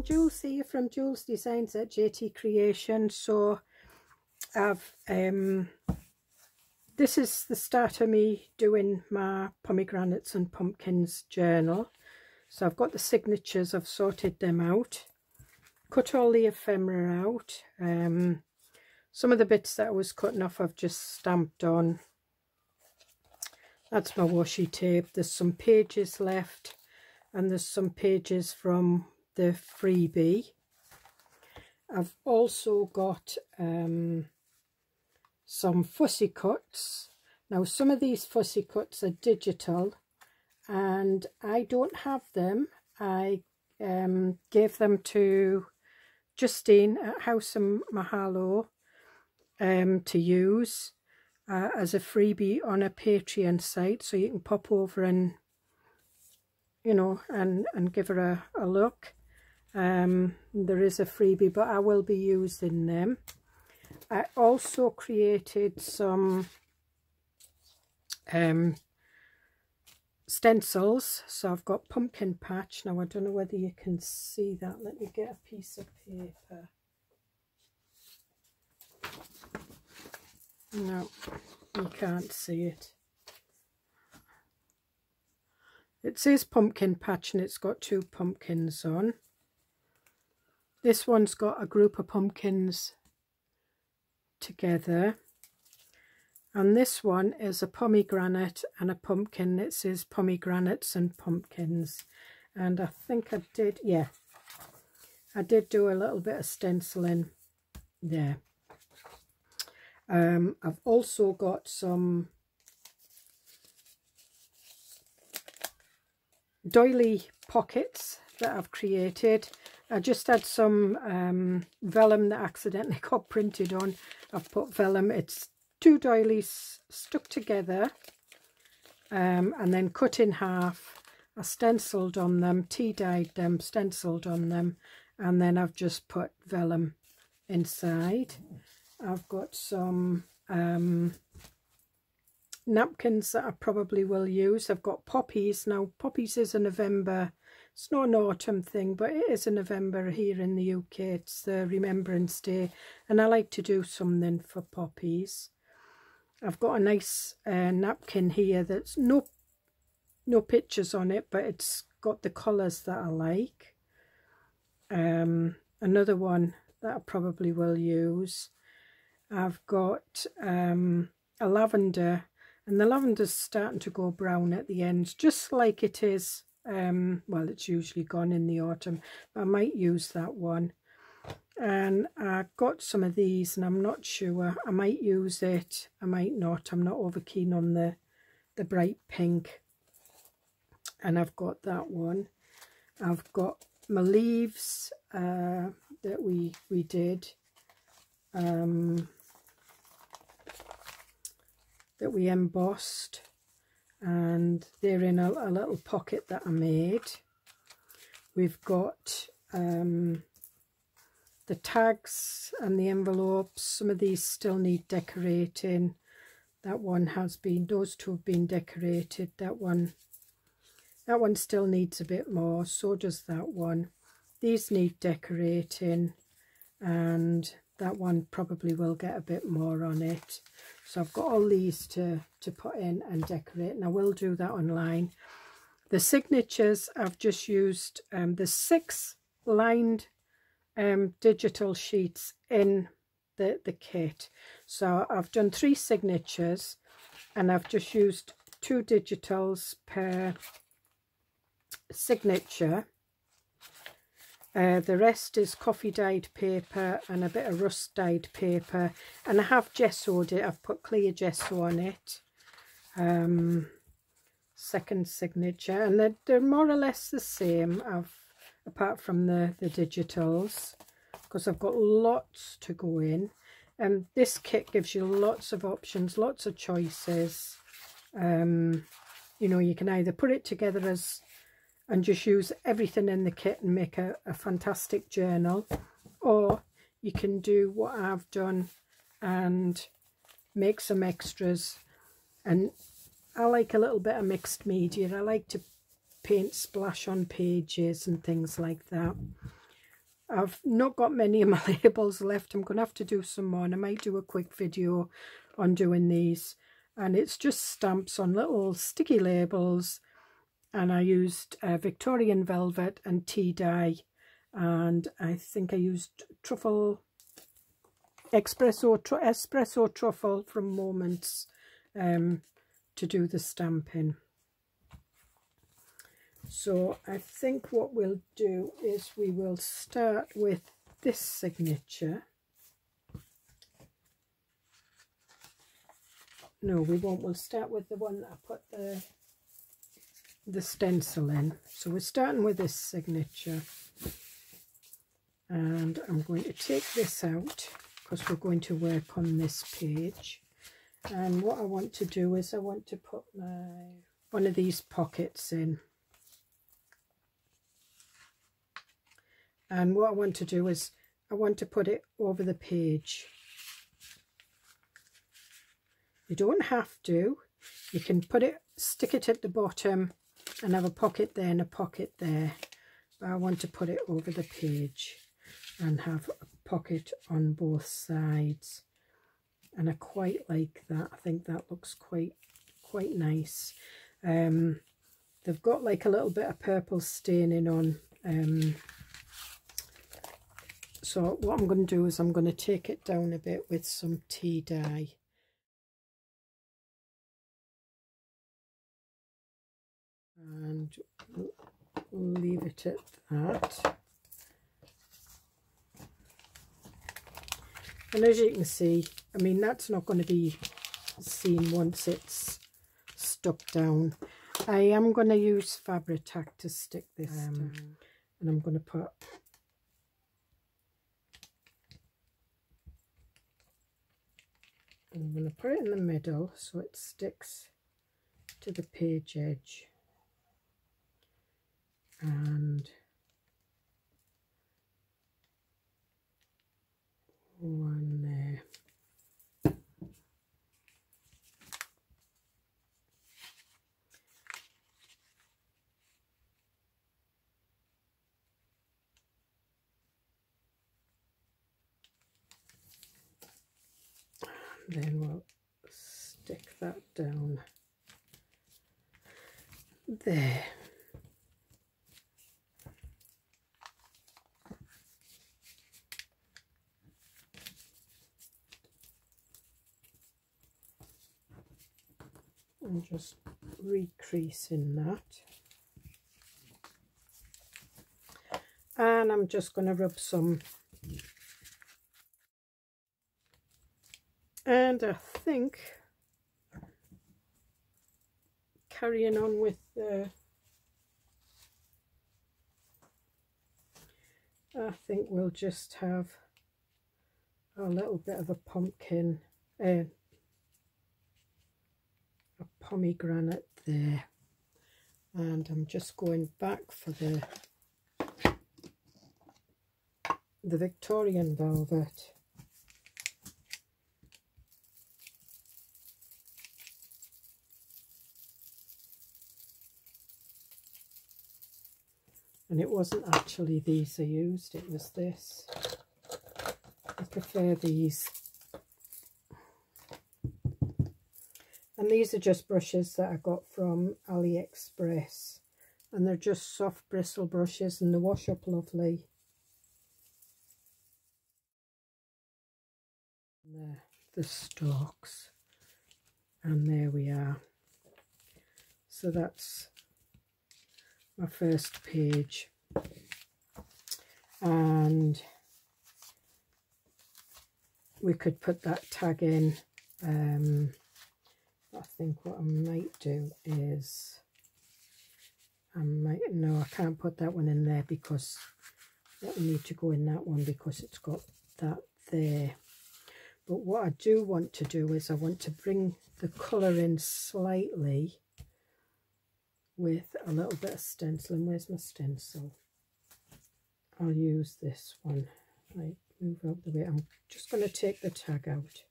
everyone, Jules here from Joolsedesigns at JT Creations. So I've this is the start of me doing my pomegranates and pumpkins journal. So I've got the signatures, I've sorted them out, cut all the ephemera out. Some of the bits that I was cutting off I've just stamped on. That's my washi tape. There's some pages left, and there's some pages from the freebie. I've also got some fussy cuts. Now some of these fussy cuts are digital and I don't have them. I gave them to Justine at House and Mahalo to use as a freebie on a Patreon site, so you can pop over and and give her a look. There is a freebie, but I will be using them. I also created some stencils. So I've got pumpkin patch. Now I don't know whether you can see that. Let me get a piece of paper. No, you can't see it. It says pumpkin patch and it's got 2 pumpkins on. This one's got a group of pumpkins together. And this one is a pomegranate and a pumpkin. It says pomegranates and pumpkins. And I think I did, yeah, I did do a little bit of stenciling there. I've also got some doily pockets that I've created. I just had some vellum that accidentally got printed on. I've put vellum, it's 2 doilies stuck together and then cut in half. I stenciled on them, tea-dyed them, stenciled on them, and then I've just put vellum inside. I've got some napkins that I probably will use. I've got poppies. Now poppies is a November, it's not an autumn thing, but it is a November here in the UK. It's the Remembrance Day and I like to do something for poppies. I've got a nice napkin here that's no pictures on it, but it's got the colours that I like. Another one that I probably will use. I've got a lavender, and the lavender's starting to go brown at the end, just like it is, well, it's usually gone in the autumn, but I might use that one. And I got some of these, and I'm not sure, I might use it, I might not, I'm not over keen on the bright pink. And I've got that one. I've got my leaves that we did, that we embossed, and they're in a little pocket that I made. We've got the tags and the envelopes. Some of these still need decorating. That one has been, those 2 have been decorated. That one still needs a bit more, so does that one. These need decorating, and that one probably will get a bit more on it. So I've got all these to put in and decorate, and I will do that online. The signatures, I've just used the 6 lined digital sheets in the kit. So I've done 3 signatures and I've just used 2 digitals per signature. The rest is coffee dyed paper and a bit of rust dyed paper, and I have gessoed it. I've put clear gesso on it. Second signature, and they're more or less the same, apart from the digitals, because I've got lots to go in. And this kit gives you lots of options, lots of choices. You can either put it together and just use everything in the kit and make a fantastic journal, or you can do what I've done and make some extras. And I like a little bit of mixed media. I like to paint splash on pages and things like that. I've not got many of my labels left. I'm going to have to do some more, and I might do a quick video on doing these. And it's just stamps on little sticky labels, and I used Victorian velvet and tea dye, and I think I used truffle, espresso truffle from Moments to do the stamping. So I think what we'll do is we will start with this signature. No, we won't. We'll start with the one that I put the stencil in. So we're starting with this signature. And I'm going to take this out because we're going to work on this page. And what I want to do is I want to put one of these pockets in. And what I want to do is I want to put it over the page. You don't have to. You can stick it at the bottom and have a pocket there and a pocket there. But I want to put it over the page and have a pocket on both sides. And I quite like that. I think that looks quite nice. They've got like a little bit of purple staining on. So what I'm going to do is I'm going to take it down a bit with some tea dye. And we'll leave it at that. And as you can see, I mean, that's not going to be seen once it's stuck down. I am going to use fabric tack to stick this down. And I'm going to put it in the middle so it sticks to the page edge. And one there. Then we'll stick that down there. And just recreasing that. And I'm just going to rub some. And I think carrying on with I think we'll just have a little bit of a pumpkin, a pomegranate there. And I'm just going back for the Victorian velvet. And it wasn't actually these I used, it was this. I prefer these. And these are just brushes that I got from AliExpress. And they're just soft bristle brushes and they wash up lovely. And the stalks. And there we are. So that's my first page. And we could put that tag in. I think what I might do is no, I can't put that one in there because that will need to go in that one because it's got that there. But what I do want to do is I want to bring the colour in slightly with a little bit of stenciling. Where's my stencil? I'll use this one. Right, move out the way. I'm just going to take the tag out.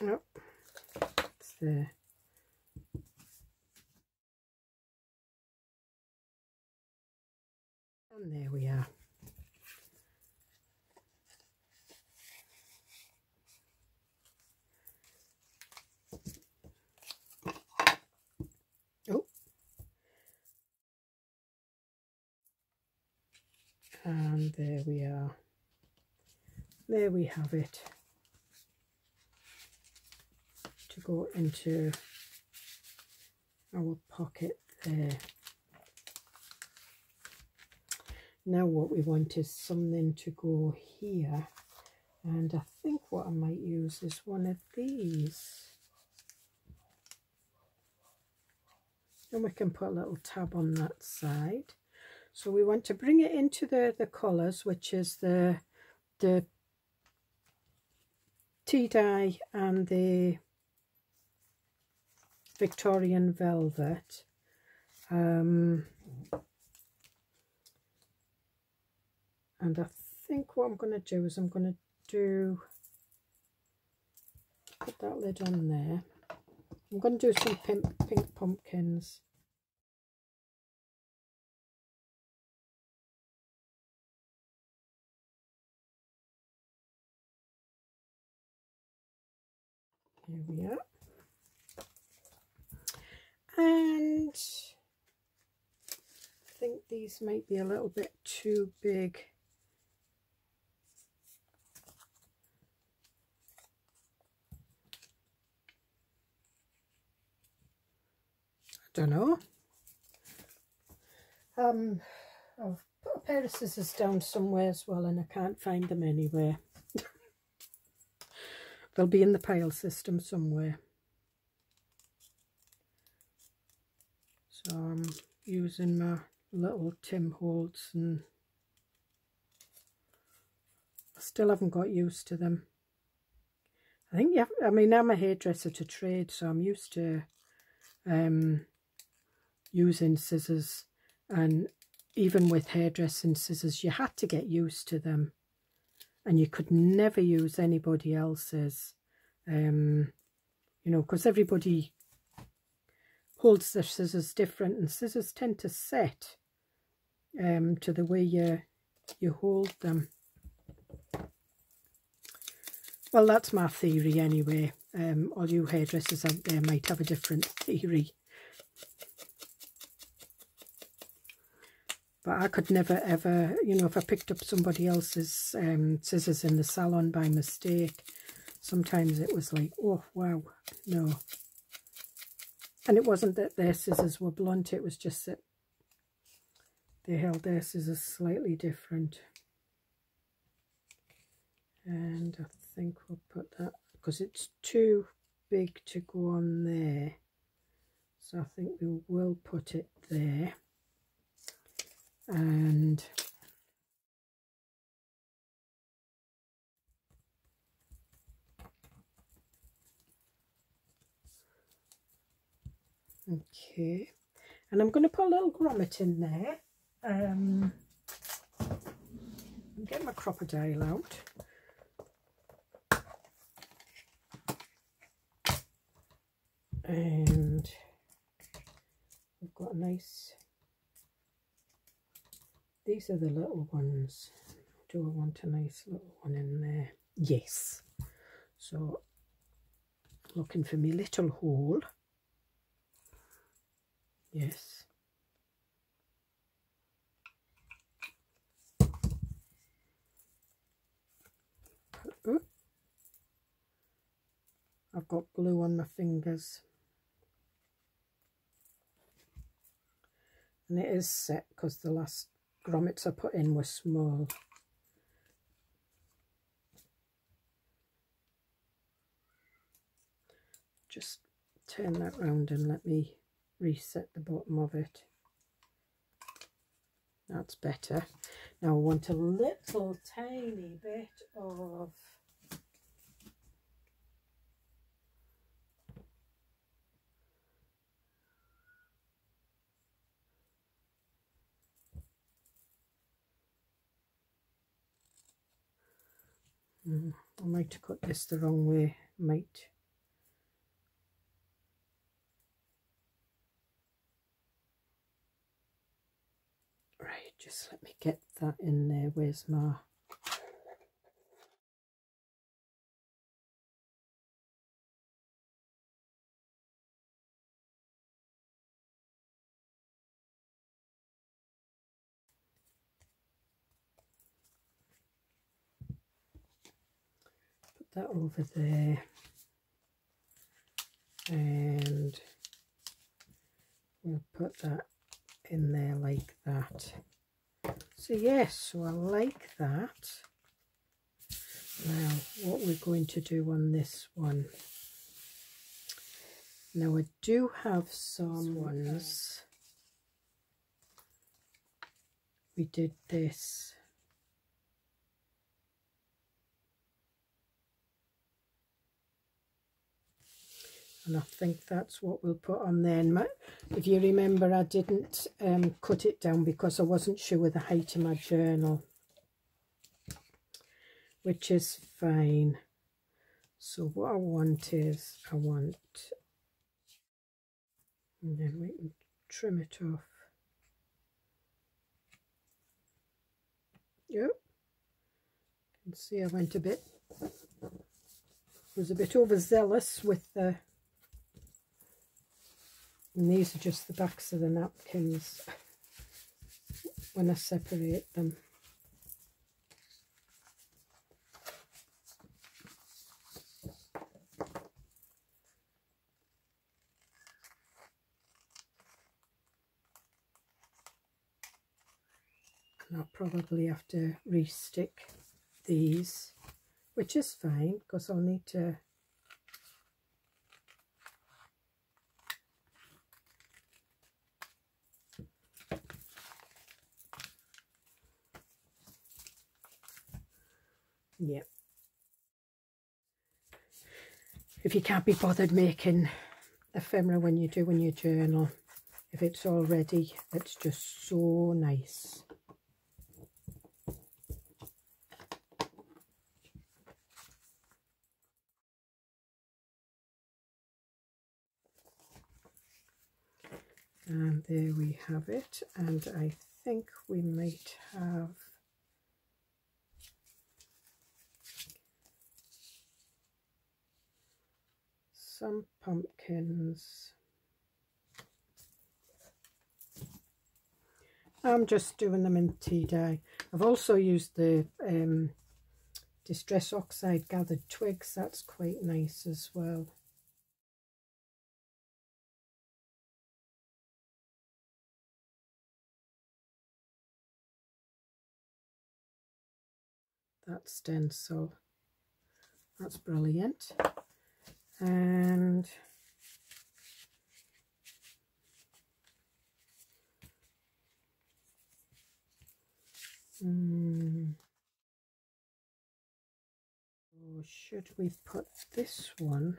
Oh, it's there. there we are. There we have it, to go into our pocket there. Now what we want is something to go here, and I think what I might use is one of these. And we can put a little tab on that side. So we want to bring it into the colours, which is the tea dye and the Victorian velvet. And I think what I'm going to do is I'm going to put that lid on there. I'm going to do some pink pumpkins. Here we are. And I think these might be a little bit too big. I don't know. I've put a pair of scissors down somewhere as well, and I can't find them anywhere. They'll be in the pile system somewhere. So I'm using my little Tim Holtz, and I still haven't got used to them. I think I mean, I'm a hairdresser to trade, so I'm used to using scissors, and even with hairdressing scissors you had to get used to them, and you could never use anybody else's, you know, because everybody holds their scissors different, and scissors tend to set to the way you hold them. Well, that's my theory anyway. All you hairdressers out there might have a different theory. But I could never ever, you know, if I picked up somebody else's scissors in the salon by mistake, sometimes it was like, oh, wow, no. And it wasn't that their scissors were blunt, it was just that they held their scissors slightly different. And I think we'll put that, because it's too big to go on there. So I think we will put it there. And okay, and I'm going to put a little grommet in there. I'm getting my crocodile out. And we've got a nice, these are the little ones. Do I want a nice little one in there? Yes. So looking for me little hole. Yes. Oh. I've got glue on my fingers. And it is set because the last grommets I put in were small. Just turn that round and let me reset the bottom of it. That's better. Now I want a little tiny bit of I might have cut this the wrong way, might. Right, just let me get that in there. Where's my... that over there, and we'll put that in there like that. So yes, so I like that. Now what we're going to do on this one, now I do have some ones, we did this, and I think that's what we'll put on there. And if you remember, I didn't cut it down because I wasn't sure with the height of my journal, which is fine. So what I want is, and then we can trim it off. Yep, you can see I was a bit overzealous with the, and these are just the backs of the napkins when I separate them. And I'll probably have to re-stick these, which is fine because I'll need to yeah. If you can't be bothered making ephemera when you're doing your journal, if it's all ready, it's just so nice. And there we have it, and I think we might have some pumpkins. I'm just doing them in tea dye. I've also used the Distress Oxide gathered twigs, that's quite nice as well. That stencil, that's brilliant. And or should we put this one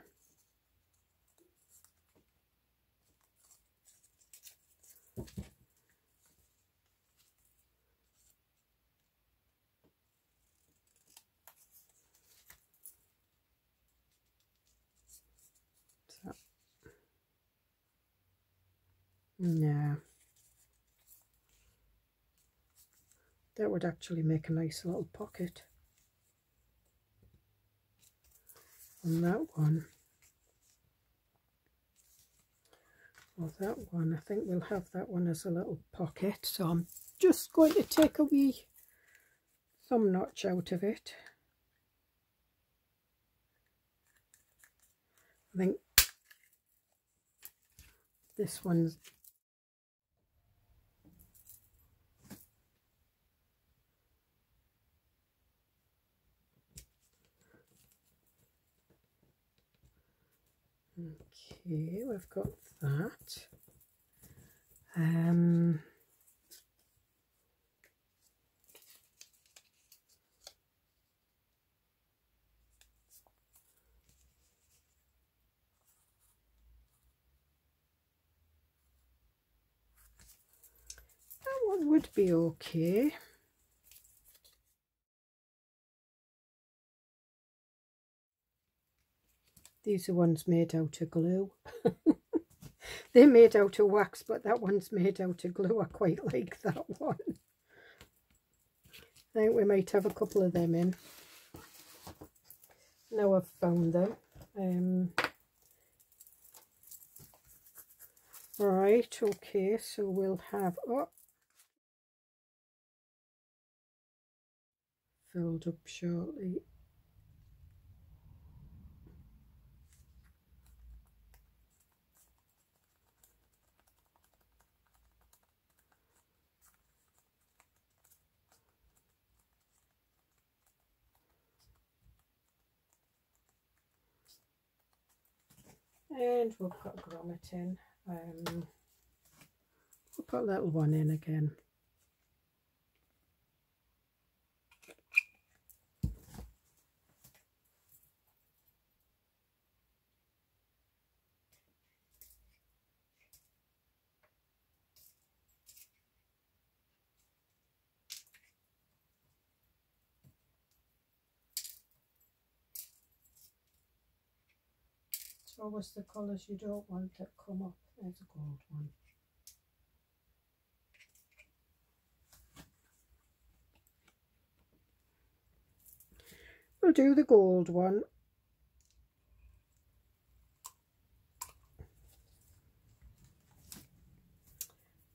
so, no, that would actually make a nice little pocket on that one. Or that one, I think we'll have that one as a little pocket, so I'm just going to take a wee thumb notch out of it. I think this one's okay, we've got that. That one would be okay. These are ones made out of glue. They're made out of wax, but that one's made out of glue. I quite like that one. I think we might have a couple of them in. Now I've found them. Right, okay, so we'll have filled up shortly. And we'll put a grommet in. We'll put a little one in again. It's always the colours you don't want that come up. There's a gold one. We'll do the gold one.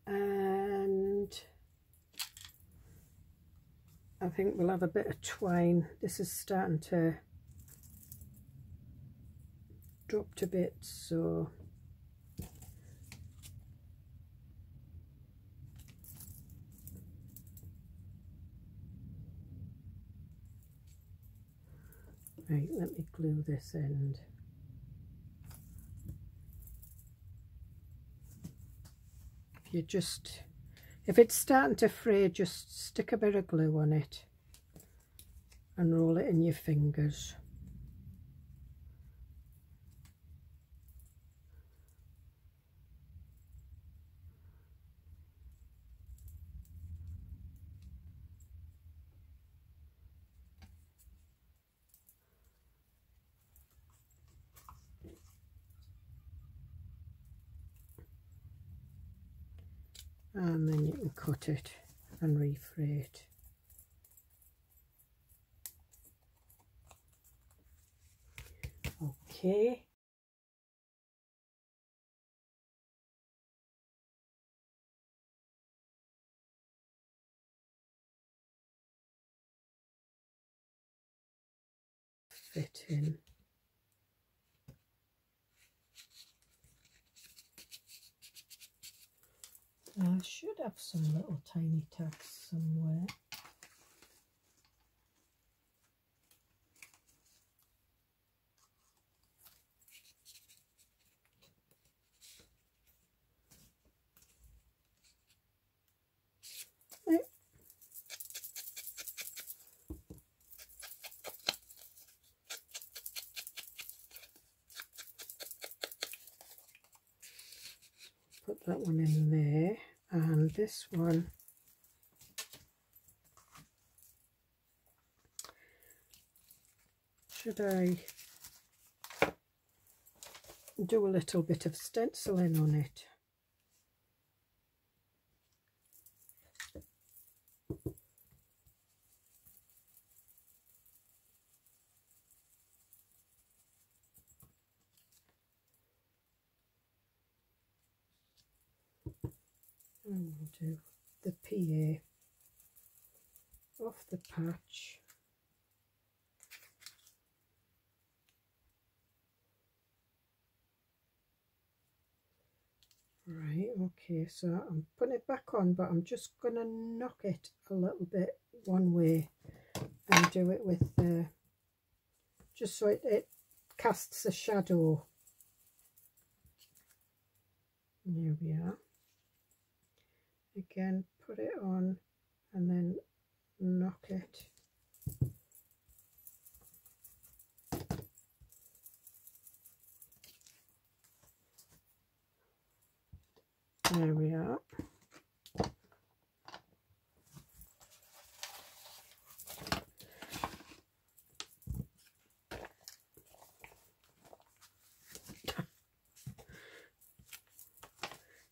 And I think we'll have a bit of twine. This is starting to drop a bit, so right, let me glue this end. If it's starting to fray, just stick a bit of glue on it and roll it in your fingers. And then you can cut it and refray it. Okay. Fit in. I should have some little tiny tacks somewhere. Right. Put that one in there, and this one should I do a little bit of stenciling on it? And we'll do the PA off the patch. Right, okay, so I'm putting it back on, but I'm just going to knock it a little bit one way and do it with the, just so it casts a shadow. Here we are. Again, put it on and then knock it. There we are.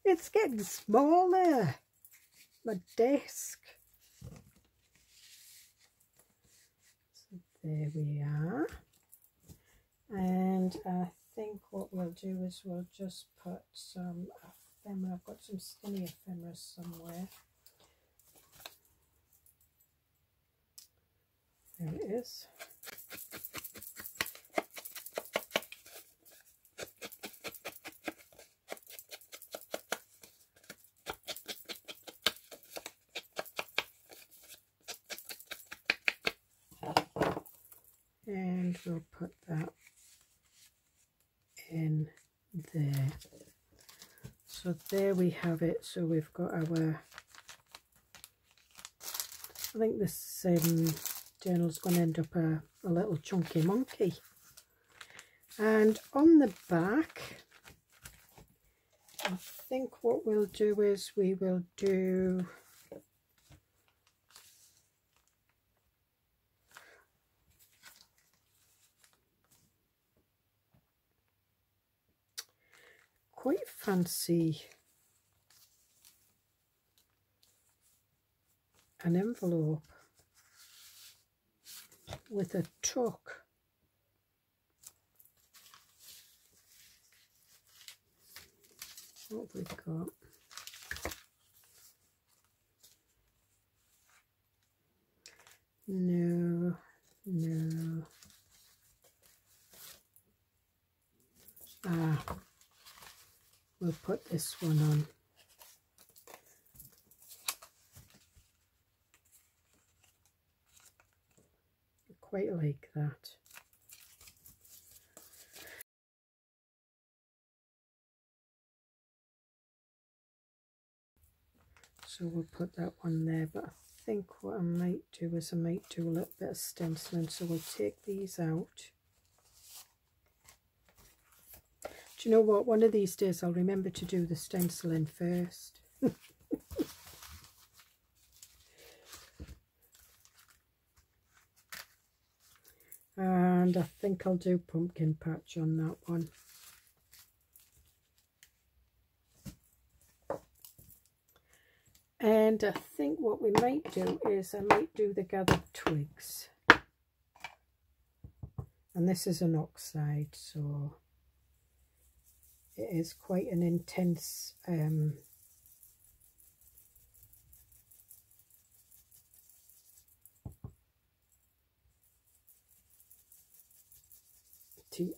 It's getting smaller, my desk. So there we are. And I think what we'll do is we'll just put some ephemera. I've got some skinny ephemera somewhere. There it is. And we'll put that in So there we have it. So we've got our, I think this journal's going to end up a little chunky monkey. And on the back, I think what we'll do is we will do quite fancy an envelope with a tuck. What have we got? No. We'll put this one on. I quite like that. So we'll put that one there, but I think what I might do is I might do a little bit of stenciling, so we'll take these out. Do you know what? One of these days I'll remember to do the stenciling first. And I think I'll do pumpkin patch on that one. And I think what we might do is I might do the gathered twigs. And this is an oxide, so it is quite an intense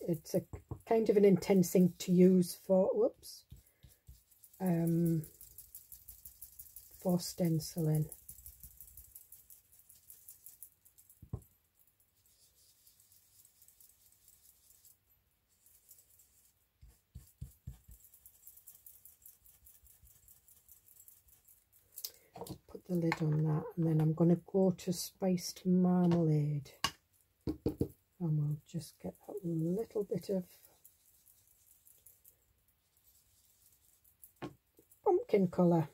it's a kind of an intense thing to use for stenciling. Put the lid on that, and then I'm going to go to spiced marmalade, and we'll just get that little bit of pumpkin colour.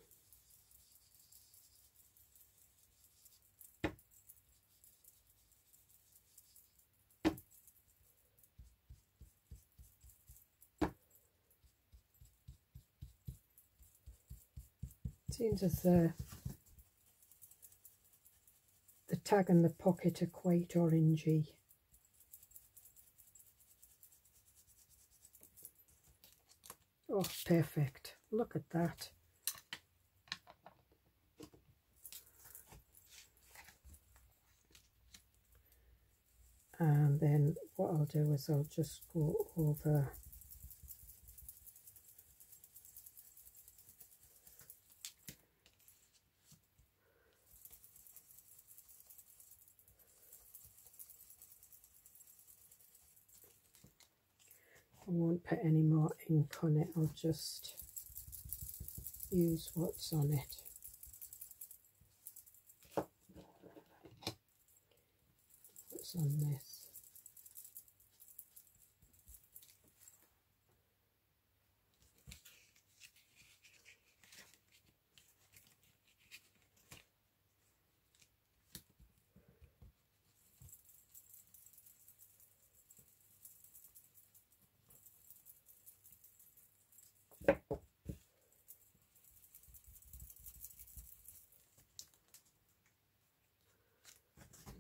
Seems as the tag and the pocket are quite orangey. Oh, perfect. Look at that. And then what I'll do is I'll just go over I won't put any more ink on it, I'll just use what's on it. What's on this?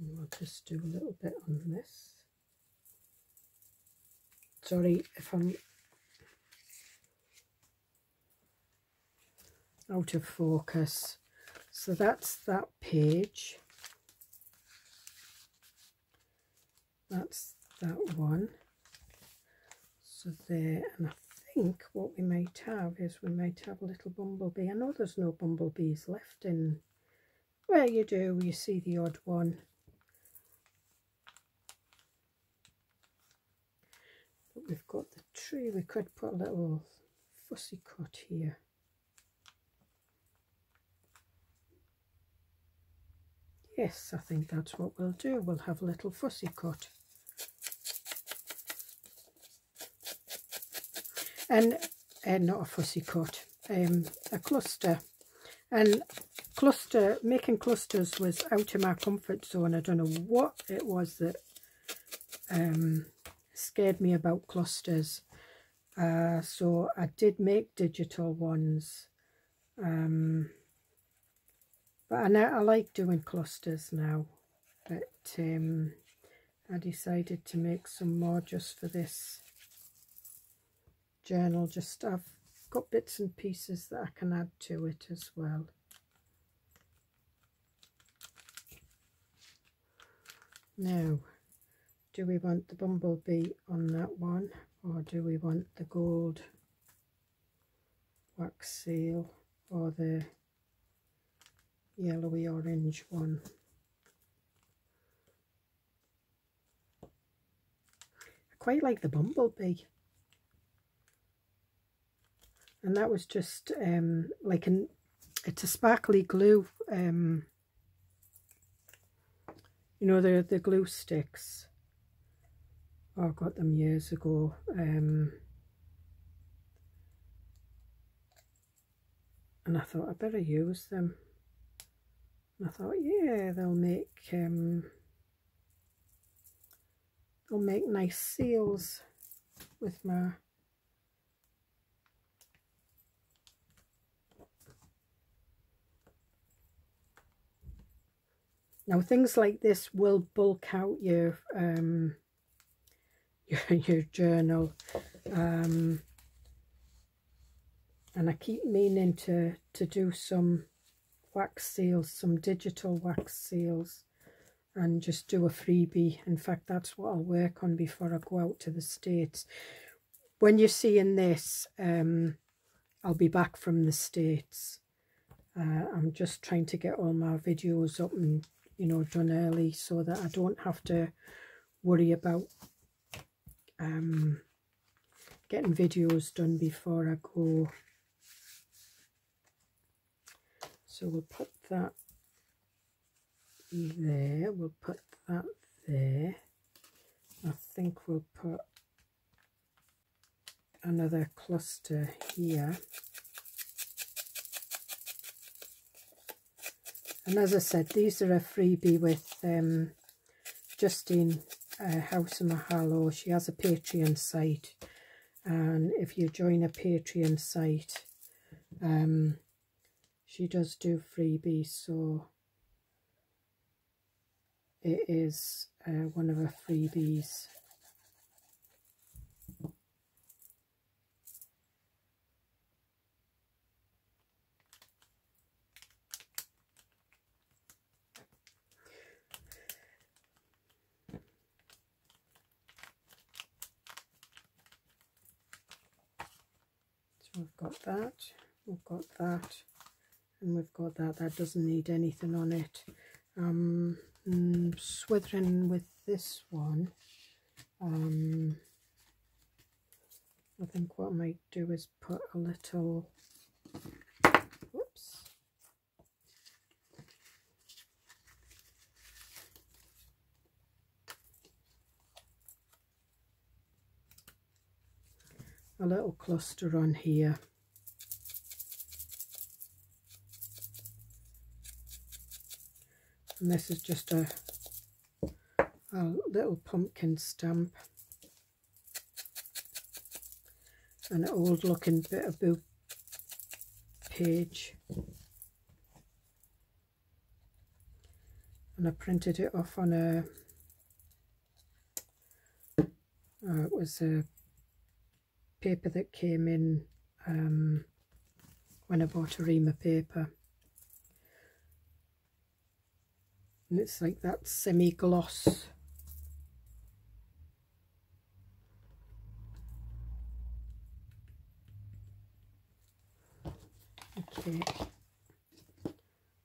I'll just do a little bit on this. Sorry if I'm out of focus. So that's that page. That's that one. So there, and I think what we might have is we might have a little bumblebee. I know there's no bumblebees left in where you do, you see the odd one. But we've got the tree. We could put a little fussy cut here. Yes, I think that's what we'll do. We'll have a little fussy cut. And not a fussy cut, a cluster. And making clusters was out of my comfort zone. I don't know what it was that scared me about clusters. So I did make digital ones. But I like doing clusters now. But I decided to make some more just for this journal. Just I've got bits and pieces that I can add to it as well. Now, do we want the bumblebee on that one, or do we want the gold wax seal, or the yellowy orange one? I quite like the bumblebee. And that was just like it's a sparkly glue, you know, the glue sticks. Oh, I got them years ago. And I thought I better use them. And I thought, yeah, they'll make nice seals with my. Now things like this will bulk out your journal, and I keep meaning to do some wax seals, some digital wax seals, and just do a freebie. In fact, that's what I'll work on before I go out to the States. When you're seeing this, I'll be back from the States. I'm just trying to get all my videos up and, you know, done early so that I don't have to worry about getting videos done before I go. So we'll put that there, we'll put that there. I think we'll put another cluster here. And as I said, these are a freebie with Justine House of Mahalo. She has a Patreon site, and if you join a Patreon site, she does do freebies, so it is one of her freebies. We've got that, we've got that, and we've got that. That doesn't need anything on it. Swithering with this one. I think what I might do is put a little, whoops, a little cluster on here. And this is just a little pumpkin stamp. An old looking bit of book page. And I printed it off on a, it was a paper that came in when I bought Artymaze paper. And it's like that semi-gloss. Okay,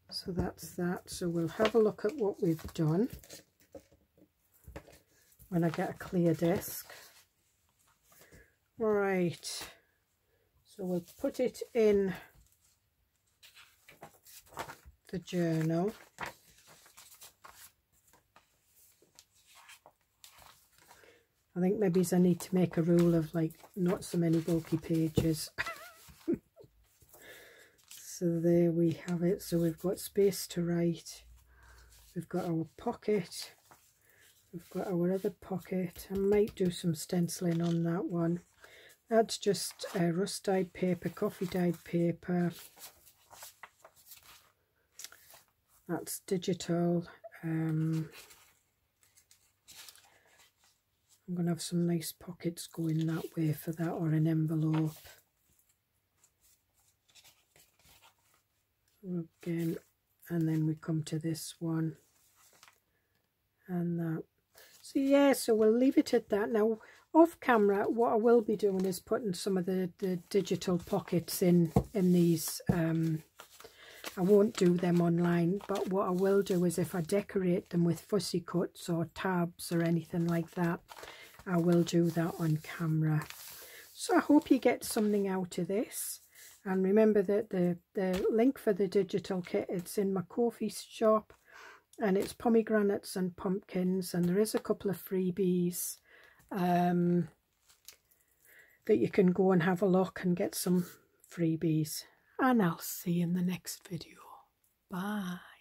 so that's that. So we'll have a look at what we've done when I get a clear desk. Right, So we'll put it in the journal. I think maybe I need to make a rule of like not so many bulky pages. So there we have it. So we've got space to write. We've got our pocket. We've got our other pocket. I might do some stenciling on that one. That's just rust dyed paper, coffee dyed paper. That's digital. I'm going to have some nice pockets going that way for that, or an envelope. Again, and then we come to this one and that. So yeah, so we'll leave it at that. Now off camera, what I will be doing is putting some of the digital pockets in these. I won't do them online, but what I will do is if I decorate them with fussy cuts or tabs or anything like that, I will do that on camera. So I hope you get something out of this. And remember that the link for the digital kit, it's in my Ko-fi shop, and it's pomegranates and pumpkins, and there is a couple of freebies that you can go and have a look and get some freebies. And I'll see you in the next video. Bye.